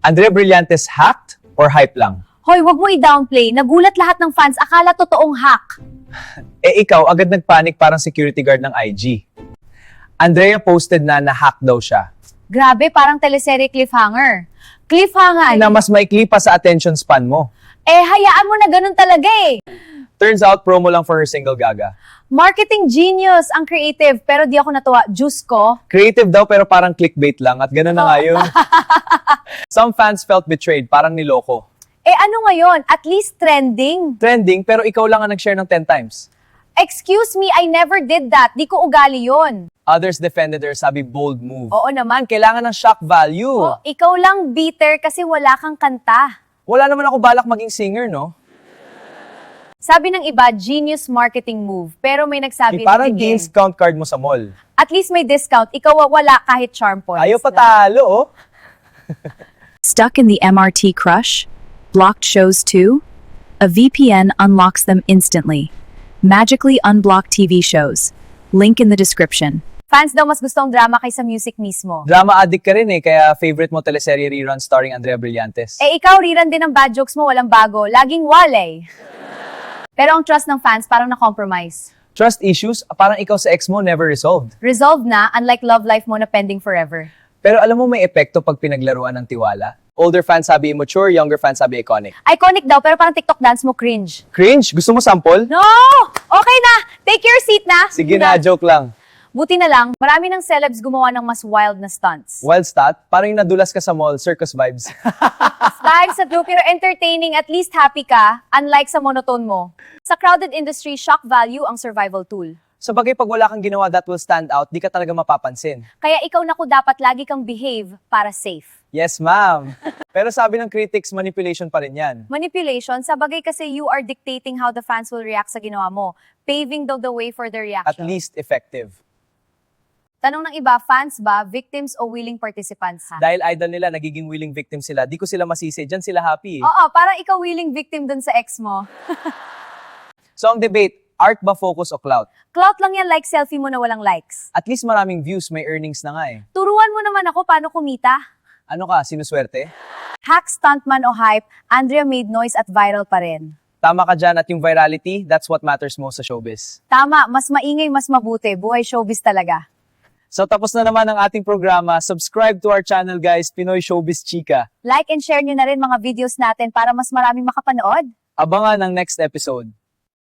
Andrea Brillantes hacked or hype lang? Hoy, wag mo i-downplay. Nagulat lahat ng fans, akala totoong hack. Eh ikaw, agad nagpanik parang security guard ng IG. Andrea posted na na-hack daw siya. Grabe, parang teleserye cliffhanger. Cliffhanger. Na mas maikli pa sa attention span mo. Eh, hayaan mo na ganun talaga eh. Turns out, promo lang for her single Gaga. Marketing genius ang creative, pero di ako natuwa. Diyos ko. Creative daw pero parang clickbait lang at gano'n na nga yun. Some fans felt betrayed, parang niloko. Eh ano ngayon? At least trending. Trending pero ikaw lang ang nag-share ng 10 times. Excuse me, I never did that. Di ko ugali yon. Others defended her, sabi bold move. Oo naman. Kailangan ng shock value. Oh, ikaw lang bitter kasi wala kang kanta. Wala naman ako balak maging singer, no? Sabi ng iba, genius marketing move. Pero may nagsabi, Parang "Sige, discount card mo sa mall. at least may discount. Ikaw wala kahit charm points. Ayaw patalo, oh. Stuck in the MRT crush? Blocked shows too? A VPN unlocks them instantly. Magically unblock TV shows. Link in the description. Fans daw mas gustong drama kaysa music mismo. Drama addict ka rin eh, kaya favorite mo teleserye rerun starring Andrea Brillantes. Eh ikaw, riran din ang bad jokes mo, walang bago. Laging wale. Pero ang trust ng fans parang na-compromise. Trust issues, parang ikaw sa ex mo never resolved. Resolved na, unlike love life mo na pending forever. Pero alam mo may epekto pag pinaglaruan ng tiwala. Older fans sabi immature, younger fans sabi iconic. Iconic daw, pero parang TikTok dance mo cringe. Cringe? Gusto mo sample? No! Okay na! Take your seat na! Sige na, joke lang. Buti na lang, marami ng celebs gumawa ng mas wild na stunts. Wild stat, parang yung nadulas ka sa mall, circus vibes. Style sa true, pero entertaining, at least happy ka, unlike sa monotone mo. Sa crowded industry, shock value ang survival tool. Sa bagay pag wala kang ginawa that will stand out, di ka talaga mapapansin. Kaya ikaw naku dapat lagi kang behave para safe. Yes, ma'am. Pero sabi ng critics, manipulation pa rin yan. Manipulation, sa bagay kasi you are dictating how the fans will react sa ginawa mo, paving the way for their reaction. At least effective. Tanong ng iba, fans ba, victims o willing participants? Dahil idol nila, nagiging willing victim sila, di ko sila masisi, dyan sila happy. Oo, parang ikaw willing victim dun sa ex mo. So ang debate, art ba focus o clout? Clout lang yan like selfie mo na walang likes. At least maraming views, may earnings na nga eh. Turuan mo naman ako paano kumita. Ano ka, sinuswerte? Hack, stuntman o hype, Andrea made noise at viral pa rin. Tama ka dyan at yung virality, that's what matters most sa showbiz. Tama, mas maingay, mas mabuti. Buhay showbiz talaga. So tapos na naman ang ating programa. Subscribe to our channel guys, Pinoy Showbiz Chika. Like and share nyo na rin mga videos natin para mas maraming makapanood. Abangan ang next episode.